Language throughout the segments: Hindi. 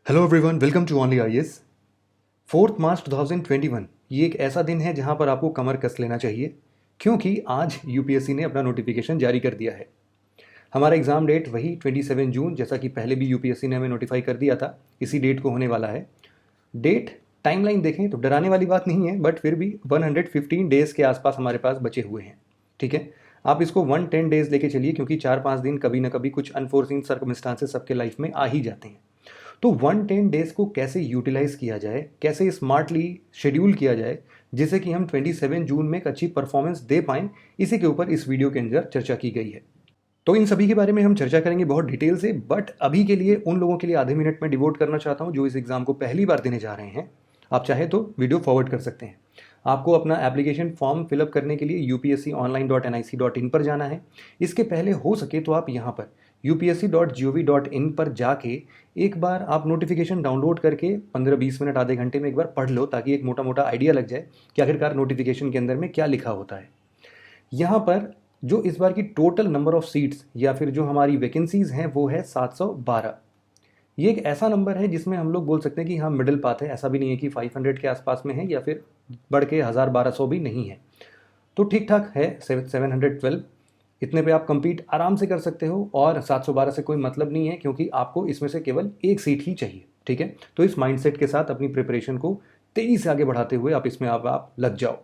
Hello everyone, welcome to only IAS. 4 March 2021 ये एक ऐसा दिन है जहां पर आपको कमर कस लेना चाहिए, क्योंकि आज यूपीएससी ने अपना नोटिफिकेशन जारी कर दिया है। हमारा एग्ज़ाम डेट वही 27 जून, जैसा कि पहले भी यूपीएससी ने हमें नोटिफाई कर दिया था, इसी डेट को होने वाला है। डेट टाइमलाइन देखें तो डराने वाली बात नहीं है, बट फिर भी 115 डेज़ के आसपास हमारे पास बचे हुए हैं। ठीक है, आप इसको 110 डेज़ लेके चलिए, क्योंकि 4-5 दिन कभी ना कभी कुछ अनफोर्सिन सर्कमस्टांसेस सबके लाइफ में आ ही जाते हैं। तो 110 डेज़ को कैसे यूटिलाइज किया जाए, कैसे स्मार्टली शेड्यूल किया जाए, जिससे कि हम 27 जून में एक अच्छी परफॉर्मेंस दे पाएँ, इसी के ऊपर इस वीडियो के अंदर चर्चा की गई है। तो इन सभी के बारे में हम चर्चा करेंगे बहुत डिटेल से, बट अभी के लिए उन लोगों के लिए आधे मिनट में डिवोट करना चाहता हूं जो इस एग्ज़ाम को पहली बार देने जा रहे हैं। आप चाहे तो वीडियो फॉरवर्ड कर सकते हैं। आपको अपना एप्लीकेशन फॉर्म फिलअप करने के लिए upsconline.nic.in पर जाना है। इसके पहले हो सके तो आप यहाँ पर upsc.gov.in पर जाके एक बार आप नोटिफिकेशन डाउनलोड करके 15-20 मिनट आधे घंटे में एक बार पढ़ लो, ताकि एक मोटा मोटा आइडिया लग जाए कि आखिरकार नोटिफिकेशन के अंदर में क्या लिखा होता है। यहाँ पर जो इस बार की टोटल नंबर ऑफ सीट्स या फिर जो हमारी वैकेंसीज हैं वो है 712। ये एक ऐसा नंबर है जिसमें हम लोग बोल सकते हैं कि हाँ मिडिल पाथ है। ऐसा भी नहीं है कि 500 के आसपास में है या फिर बढ़ के 1000-1200 भी नहीं है। तो ठीक ठाक है 712। इतने पे आप कंपीट आराम से कर सकते हो, और 712 से कोई मतलब नहीं है, क्योंकि आपको इसमें से केवल एक सीट ही चाहिए। ठीक है, तो इस माइंडसेट के साथ अपनी प्रिपरेशन को तेजी से आगे बढ़ाते हुए आप इसमें आप लग जाओ।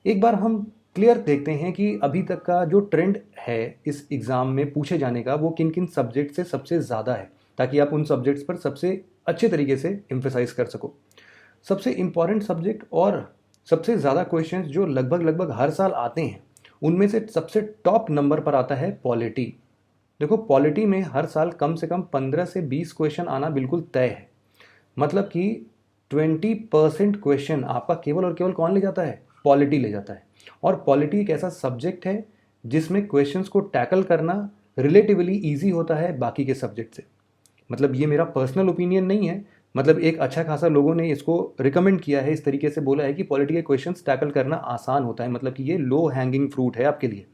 एक बार हम क्लियर देखते हैं कि अभी तक का जो ट्रेंड है इस एग्ज़ाम में पूछे जाने का, वो किन किन सब्जेक्ट से सबसे ज़्यादा है, ताकि आप उन सब्जेक्ट्स पर सबसे अच्छे तरीके से एम्फेसाइज कर सको। सबसे इम्पॉर्टेंट सब्जेक्ट और सबसे ज़्यादा क्वेश्चंस जो लगभग लगभग हर साल आते हैं, उनमें से सबसे टॉप नंबर पर आता है पॉलिटी। देखो, पॉलिटी में हर साल कम से कम 15 से 20 क्वेश्चन आना बिल्कुल तय है। मतलब कि 20% क्वेश्चन आपका केवल और केवल कौन ले जाता है? पॉलिटी ले जाता है। और पॉलिटी एक ऐसा सब्जेक्ट है जिसमें क्वेश्चंस को टैकल करना रिलेटिवली ईजी होता है बाकी के सब्जेक्ट से। मतलब ये मेरा पर्सनल ओपिनियन नहीं है, मतलब एक अच्छा खासा लोगों ने इसको रिकमेंड किया है, इस तरीके से बोला है कि पॉलिटी के क्वेश्चंस टैकल करना आसान होता है, मतलब कि ये लो हैंगिंग फ्रूट है आपके लिए।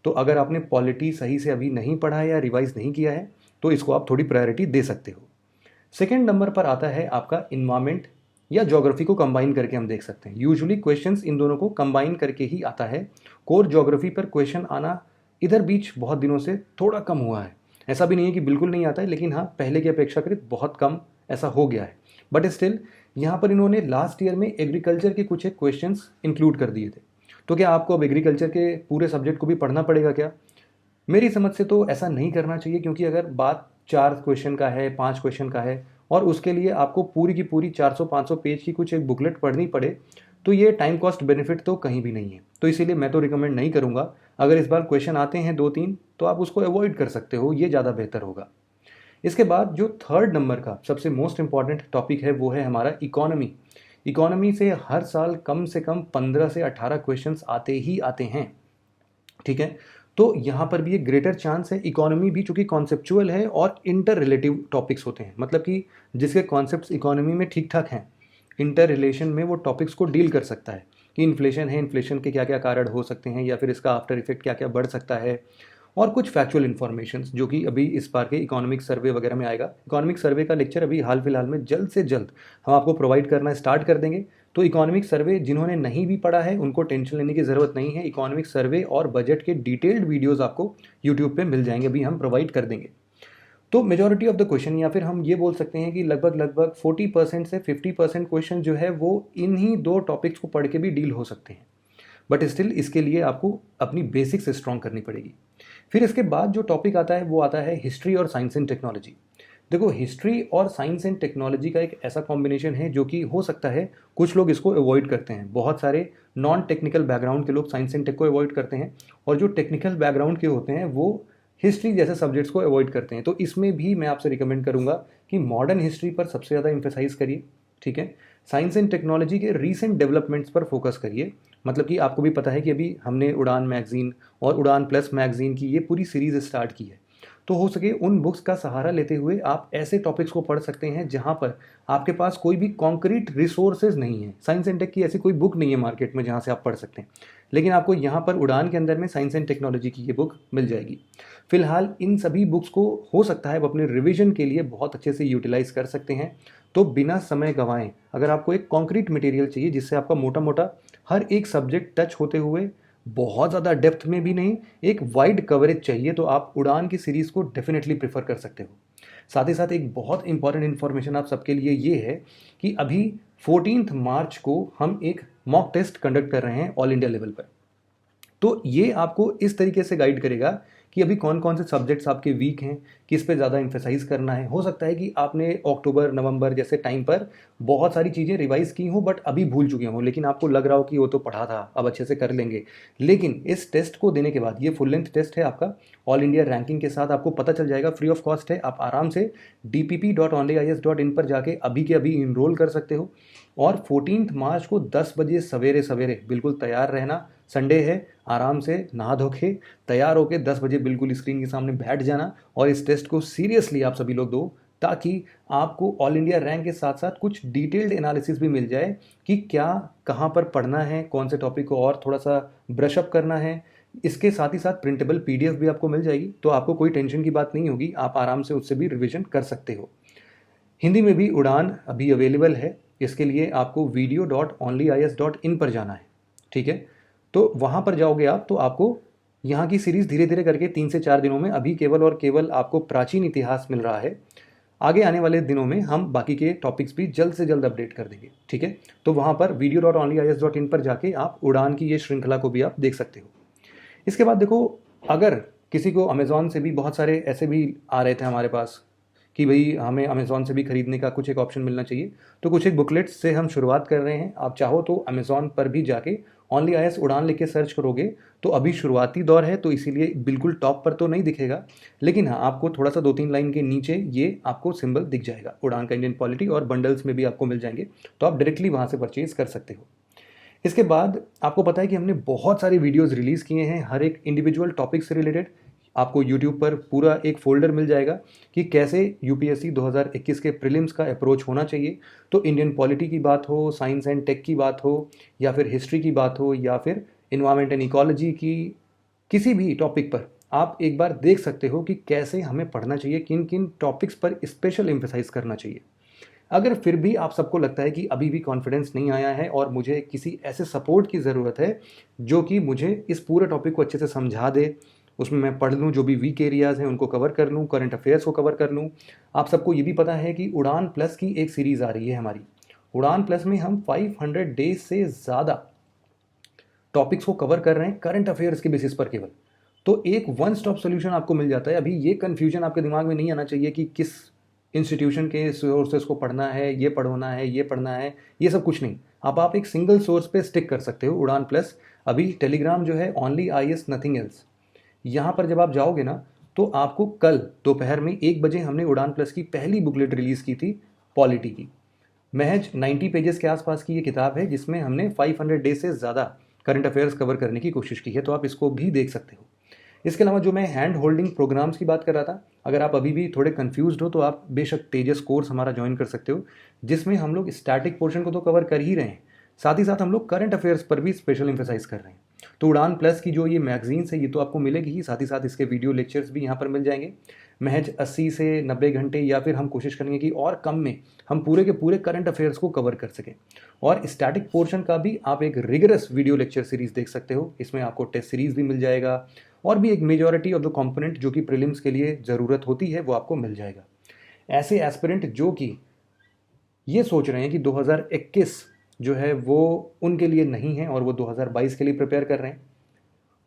तो अगर आपने पॉलिटी सही से अभी नहीं पढ़ा है या रिवाइज नहीं किया है, तो इसको आप थोड़ी प्रायोरिटी दे सकते हो। सेकेंड नंबर पर आता है आपका इन्वायरमेंट या ज्योग्राफी को कंबाइन करके हम देख सकते हैं। यूजुअली क्वेश्चंस इन दोनों को कंबाइन करके ही आता है। कोर ज्योग्राफी पर क्वेश्चन आना इधर बीच बहुत दिनों से थोड़ा कम हुआ है। ऐसा भी नहीं है कि बिल्कुल नहीं आता है, लेकिन हाँ पहले की अपेक्षाकृत बहुत कम ऐसा हो गया है। बट स्टिल यहाँ पर इन्होंने लास्ट ईयर में एग्रीकल्चर के कुछ एक क्वेश्चंस इंक्लूड कर दिए थे। तो क्या आपको अब एग्रीकल्चर के पूरे सब्जेक्ट को भी पढ़ना पड़ेगा क्या? मेरी समझ से तो ऐसा नहीं करना चाहिए, क्योंकि अगर बात 4 क्वेश्चन का है, 5 क्वेश्चन का है, और उसके लिए आपको पूरी की पूरी 400-500 पेज की कुछ एक बुकलेट पढ़नी पड़े, तो ये टाइम कॉस्ट बेनिफिट तो कहीं भी नहीं है। तो इसीलिए मैं तो रिकमेंड नहीं करूँगा। अगर इस बार क्वेश्चन आते हैं 2-3, तो आप उसको अवॉइड कर सकते हो, ये ज़्यादा बेहतर होगा। इसके बाद जो थर्ड नंबर का सबसे मोस्ट इंपॉर्टेंट टॉपिक है वो है हमारा इकोनॉमी। इकोनॉमी से हर साल कम से कम 15 से 18 क्वेश्चंस आते ही आते हैं। ठीक है, तो यहाँ पर भी एक ग्रेटर चांस है। इकोनॉमी भी चूंकि कॉन्सेप्चुअल है और इंटर रिलेटिव टॉपिक्स होते हैं, मतलब कि जिसके कॉन्सेप्ट्स इकोनॉमी में ठीक ठाक हैं, इंटर रिलेशन में वो टॉपिक्स को डील कर सकता है कि इन्फ्लेशन है, इन्फ्लेशन के क्या क्या कारण हो सकते हैं, या फिर इसका आफ्टर इफेक्ट क्या क्या बढ़ सकता है, और कुछ फैक्चुअल इन्फॉर्मेशन जो कि अभी इस बार के इकोनॉमिक सर्वे वगैरह में आएगा। इकोनॉमिक सर्वे का लेक्चर अभी हाल फिलहाल में जल्द से जल्द हम आपको प्रोवाइड करना स्टार्ट कर देंगे। तो इकोनॉमिक सर्वे जिन्होंने नहीं भी पढ़ा है उनको टेंशन लेने की ज़रूरत नहीं है। इकोनॉमिक सर्वे और बजट के डिटेल्ड वीडियोज़ आपको यूट्यूब पे मिल जाएंगे, अभी हम प्रोवाइड कर देंगे। तो मेजॉरिटी ऑफ द क्वेश्चन, या फिर हम ये बोल सकते हैं कि लगभग लगभग 40% से 50% क्वेश्चन जो है वो इन्हीं दो टॉपिक्स को पढ़ के भी डील हो सकते हैं। बट स्टिल इसके लिए आपको अपनी बेसिक्स स्ट्रॉन्ग करनी पड़ेगी। फिर इसके बाद जो टॉपिक आता है वो आता है हिस्ट्री और साइंस एंड टेक्नोलॉजी। देखो, हिस्ट्री और साइंस एंड टेक्नोलॉजी का एक ऐसा कॉम्बिनेशन है जो कि हो सकता है कुछ लोग इसको अवॉइड करते हैं। बहुत सारे नॉन टेक्निकल बैकग्राउंड के लोग साइंस एंड टेक को अवॉइड करते हैं, और जो टेक्निकल बैकग्राउंड के होते हैं वो हिस्ट्री जैसे सब्जेक्ट्स को अवॉइड करते हैं। तो इसमें भी मैं आपसे रिकमेंड करूंगा कि मॉडर्न हिस्ट्री पर सबसे ज़्यादा एम्फेसाइज करिए। ठीक है, साइंस एंड टेक्नोलॉजी के रीसेंट डेवलपमेंट्स पर फोकस करिए। मतलब कि आपको भी पता है कि अभी हमने उड़ान मैगजीन और उड़ान प्लस मैगजीन की ये पूरी सीरीज स्टार्ट की है। तो हो सके उन बुक्स का सहारा लेते हुए आप ऐसे टॉपिक्स को पढ़ सकते हैं जहां पर आपके पास कोई भी कॉन्क्रीट रिसोर्सेज नहीं है। साइंस एंड टेक की ऐसी कोई बुक नहीं है मार्केट में जहां से आप पढ़ सकते हैं। लेकिन आपको यहाँ पर उड़ान के अंदर में साइंस एंड टेक्नोलॉजी की ये बुक मिल जाएगी। फिलहाल इन सभी बुक्स को हो सकता है वो अपने रिवीजन के लिए बहुत अच्छे से यूटिलाइज कर सकते हैं। तो बिना समय गंवाएं, अगर आपको एक कॉन्क्रीट मटेरियल चाहिए जिससे आपका मोटा मोटा हर एक सब्जेक्ट टच होते हुए, बहुत ज़्यादा डेप्थ में भी नहीं, एक वाइड कवरेज चाहिए, तो आप उड़ान की सीरीज़ को डेफिनेटली प्रेफर कर सकते हो। साथ ही साथ एक बहुत इंपॉर्टेंट इन्फॉर्मेशन आप सबके लिए ये है कि अभी 14 मार्च को हम एक मॉक टेस्ट कंडक्ट कर रहे हैं ऑल इंडिया लेवल पर। तो ये आपको इस तरीके से गाइड करेगा कि अभी कौन कौन से सब्जेक्ट्स आपके वीक हैं, किस पे ज़्यादा एम्फेसाइज करना है। हो सकता है कि आपने अक्टूबर नवंबर जैसे टाइम पर बहुत सारी चीज़ें रिवाइज की हों बट अभी भूल चुके हों, लेकिन आपको लग रहा हो कि वो तो पढ़ा था, अब अच्छे से कर लेंगे। लेकिन इस टेस्ट को देने के बाद, ये फुल लेंथ टेस्ट है आपका, ऑल इंडिया रैंकिंग के साथ आपको पता चल जाएगा, फ्री ऑफ कॉस्ट है। आप आराम से dpp.onlyis.in पर जाके अभी के अभी इनरोल कर सकते हो। और 14 मार्च को 10 बजे सवेरे सवेरे बिल्कुल तैयार रहना, संडे है, आराम से नहा धो के तैयार होके 10 बजे बिल्कुल स्क्रीन के सामने बैठ जाना और इस टेस्ट को सीरियसली आप सभी लोग दो, ताकि आपको ऑल इंडिया रैंक के साथ साथ कुछ डिटेल्ड एनालिसिस भी मिल जाए कि क्या कहाँ पर पढ़ना है, कौन से टॉपिक को और थोड़ा सा ब्रशअप करना है। इसके साथ ही साथ प्रिंटेबल PDF भी आपको मिल जाएगी, तो आपको कोई टेंशन की बात नहीं होगी, आप आराम से उससे भी रिविजन कर सकते हो। हिंदी में भी उड़ान अभी अवेलेबल है, इसके लिए आपको video.onlyis.in पर जाना है, ठीक है। तो वहाँ पर जाओगे आप तो आपको यहाँ की सीरीज़ धीरे धीरे करके 3 से 4 दिनों में, अभी केवल और केवल आपको प्राचीन इतिहास मिल रहा है। आगे आने वाले दिनों में हम बाकी के टॉपिक्स भी जल्द से जल्द अपडेट कर देंगे, ठीक है। तो वहाँ पर video.onlyis.in पर जाके आप उड़ान की ये श्रृंखला को भी आप देख सकते हो। इसके बाद देखो, अगर किसी को अमेज़ॉन से भी बहुत सारे ऐसे भी आ रहे थे हमारे पास कि भाई हमें अमेज़ॉन से भी खरीदने का कुछ एक ऑप्शन मिलना चाहिए, तो कुछ एक बुकलेट्स से हम शुरुआत कर रहे हैं। आप चाहो तो अमेज़ॉन पर भी जाके ओनली IAS उड़ान लिख के सर्च करोगे तो अभी शुरुआती दौर है, तो इसीलिए बिल्कुल टॉप पर तो नहीं दिखेगा, लेकिन हाँ आपको थोड़ा सा 2-3 लाइन के नीचे ये आपको सिंबल दिख जाएगा उड़ान का, इंडियन पॉलिटी, और बंडल्स में भी आपको मिल जाएंगे, तो आप डायरेक्टली वहाँ से परचेज कर सकते हो। इसके बाद आपको पता है कि हमने बहुत सारे वीडियोज़ रिलीज़ किए हैं हर एक इंडिविजुअल टॉपिक से रिलेटेड। आपको YouTube पर पूरा एक फोल्डर मिल जाएगा कि कैसे UPSC 2021 के प्रीलिम्स का अप्रोच होना चाहिए। तो इंडियन पॉलिटी की बात हो, साइंस एंड टेक की बात हो, या फिर हिस्ट्री की बात हो, या फिर इन्वायरमेंट एंड इकोलॉजी की, किसी भी टॉपिक पर आप एक बार देख सकते हो कि कैसे हमें पढ़ना चाहिए, किन किन टॉपिक्स पर स्पेशल एम्फेसाइज करना चाहिए। अगर फिर भी आप सबको लगता है कि अभी भी कॉन्फिडेंस नहीं आया है और मुझे किसी ऐसे सपोर्ट की ज़रूरत है जो कि मुझे इस पूरे टॉपिक को अच्छे से समझा दे, उसमें मैं पढ़ लूँ, जो भी वीक एरियाज़ हैं उनको कवर कर लूँ, करंट अफेयर्स को कवर कर लूँ। आप सबको ये भी पता है कि उड़ान प्लस की एक सीरीज़ आ रही है हमारी। उड़ान प्लस में हम 500 डेज से ज़्यादा टॉपिक्स को कवर कर रहे हैं करंट अफेयर्स के बेसिस पर केवल। तो एक वन स्टॉप सोल्यूशन आपको मिल जाता है। अभी ये कन्फ्यूजन आपके दिमाग में नहीं आना चाहिए कि किस इंस्टीट्यूशन के सोर्सेस को पढ़ना है, ये पढ़ना है, ये पढ़ना है, ये सब कुछ नहीं। अब आप एक सिंगल सोर्स पे स्टिक कर सकते हो, उड़ान प्लस। अभी टेलीग्राम जो है ओनली IAS नथिंग एल्स, यहाँ पर जब आप जाओगे ना तो आपको कल दोपहर में 1 बजे हमने उड़ान प्लस की पहली बुकलेट रिलीज़ की थी पॉलिटी की। महज 90 पेजेस के आसपास की ये किताब है जिसमें हमने 500 डेज से ज़्यादा करंट अफेयर्स कवर करने की कोशिश की है, तो आप इसको भी देख सकते हो। इसके अलावा जो मैं हैंड होल्डिंग प्रोग्राम्स की बात कर रहा था, अगर आप अभी भी थोड़े कंफ्यूज्ड हो तो आप बेशक तेजस कोर्स हमारा ज्वाइन कर सकते हो, जिसमें हम लोग स्टैटिक पोर्शन को तो कवर कर ही रहे हैं, साथ ही साथ हम लोग करंट अफेयर्स पर भी स्पेशल एम्फेसाइज कर रहे हैं। तो उड़ान प्लस की जो ये मैगजीन्स है ये तो आपको मिलेगी ही, साथ ही साथ इसके वीडियो लेक्चर्स भी यहाँ पर मिल जाएंगे। महज 80 से 90 घंटे, या फिर हम कोशिश करेंगे कि और कम में हम पूरे के पूरे करंट अफेयर्स को कवर कर सकें। और स्टैटिक पोर्शन का भी आप एक रिगरस वीडियो लेक्चर सीरीज़ देख सकते हो, इसमें आपको टेस्ट सीरीज़ भी मिल जाएगा और भी एक मेजॉरिटी ऑफ द कंपोनेंट जो कि प्रीलिम्स के लिए ज़रूरत होती है वो आपको मिल जाएगा। ऐसे एस्पिरेंट जो कि ये सोच रहे हैं कि 2021 जो है वो उनके लिए नहीं है और वो 2022 के लिए प्रिपेयर कर रहे हैं,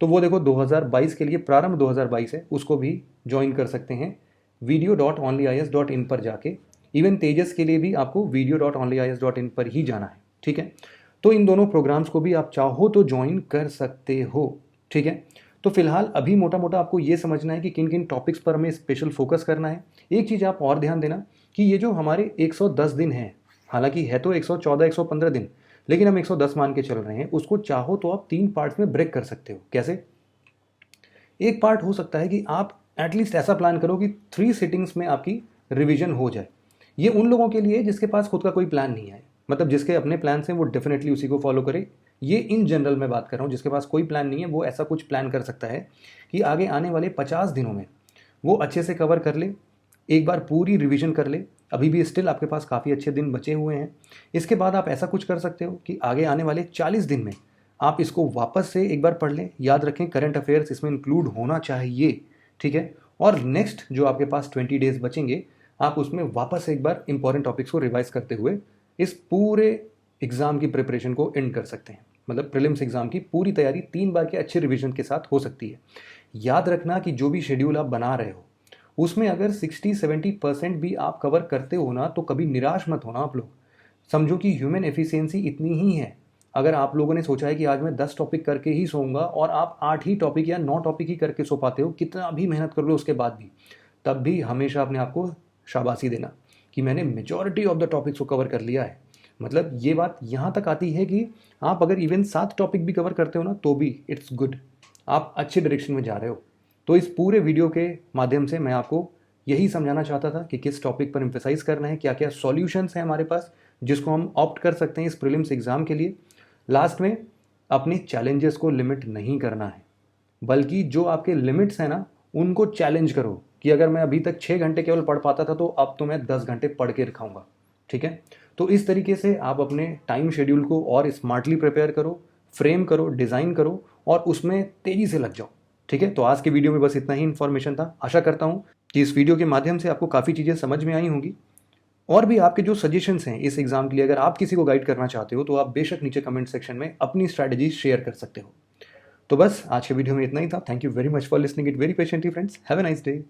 तो वो देखो 2022 के लिए, प्रारंभ 2022 है, उसको भी ज्वाइन कर सकते हैं video.onlyis.in पर जाके। इवन तेजस के लिए भी आपको video.onlyis.in पर ही जाना है, ठीक है। तो इन दोनों प्रोग्राम्स को भी आप चाहो तो ज्वाइन कर सकते हो, ठीक है। तो फिलहाल अभी मोटा मोटा आपको ये समझना है कि किन किन टॉपिक्स पर हमें स्पेशल फोकस करना है। एक चीज़ आप और ध्यान देना कि ये जो हमारे 110 दिन हैं, हालांकि है तो 114-115 दिन, लेकिन हम 110 मान के चल रहे हैं, उसको चाहो तो आप 3 पार्ट्स में ब्रेक कर सकते हो। कैसे? एक पार्ट हो सकता है कि आप एटलीस्ट ऐसा प्लान करो कि 3 सिटिंग्स में आपकी रिवीजन हो जाए। ये उन लोगों के लिए जिसके पास खुद का कोई प्लान नहीं है, मतलब जिसके अपने प्लान्स हैं वो डेफिनेटली उसी को फॉलो करे, ये इन जनरल मैं बात कर रहा हूँ, जिसके पास कोई प्लान नहीं है वो ऐसा कुछ प्लान कर सकता है कि आगे आने वाले 50 दिनों में वो अच्छे से कवर कर ले, एक बार पूरी रिवीजन कर ले। अभी भी स्टिल आपके पास काफ़ी अच्छे दिन बचे हुए हैं। इसके बाद आप ऐसा कुछ कर सकते हो कि आगे आने वाले 40 दिन में आप इसको वापस से एक बार पढ़ लें। याद रखें करंट अफेयर्स इसमें इंक्लूड होना चाहिए, ठीक है। और नेक्स्ट जो आपके पास 20 डेज बचेंगे, आप उसमें वापस एक बार इंपॉर्टेंट टॉपिक्स को रिवाइज करते हुए इस पूरे एग्ज़ाम की प्रिपरेशन को एंड कर सकते हैं। मतलब प्रीलिम्स एग्ज़ाम की पूरी तैयारी 3 बार के अच्छे रिवीजन के साथ हो सकती है। याद रखना कि जो भी शेड्यूल आप बना रहे हो उसमें अगर 60-70% भी आप कवर करते हो ना, तो कभी निराश मत होना आप लोग। समझो कि ह्यूमन एफिशिएंसी इतनी ही है। अगर आप लोगों ने सोचा है कि आज मैं 10 टॉपिक करके ही सोऊंगा और आप 8 ही टॉपिक या 9 टॉपिक ही करके सो पाते हो, कितना भी मेहनत कर लो उसके बाद भी, तब भी हमेशा अपने आप को शाबाशी देना कि मैंने मेजॉरिटी ऑफ द टॉपिक्स को कवर कर लिया है। मतलब ये बात यहाँ तक आती है कि आप अगर इवन 7 टॉपिक भी कवर करते हो ना, तो भी इट्स गुड, आप अच्छे डायरेक्शन में जा रहे हो। तो इस पूरे वीडियो के माध्यम से मैं आपको यही समझाना चाहता था कि किस टॉपिक पर एम्फेसाइज करना है, क्या क्या सॉल्यूशंस हैं हमारे पास जिसको हम ऑप्ट कर सकते हैं इस प्रीलिम्स एग्ज़ाम के लिए। लास्ट में अपने चैलेंजेस को लिमिट नहीं करना है, बल्कि जो आपके लिमिट्स हैं ना उनको चैलेंज करो कि अगर मैं अभी तक 6 घंटे केवल पढ़ पाता था तो अब तो मैं 10 घंटे पढ़ के दिखाऊंगा, ठीक है। तो इस तरीके से आप अपने टाइम शेड्यूल को और स्मार्टली प्रिपेयर करो, फ्रेम करो, डिज़ाइन करो और उसमें तेज़ी से लग जाओ, ठीक है। तो आज के वीडियो में बस इतना ही इन्फॉर्मेशन था। आशा करता हूँ कि इस वीडियो के माध्यम से आपको काफ़ी चीज़ें समझ में आई होंगी। और भी आपके जो सजेशंस हैं इस एग्ज़ाम के लिए, अगर आप किसी को गाइड करना चाहते हो तो आप बेशक नीचे कमेंट सेक्शन में अपनी स्ट्रैटेजी शेयर कर सकते हो। तो बस आज के वीडियो में इतना ही था। Thank you very much for listening it very patiently friends. Have a nice day.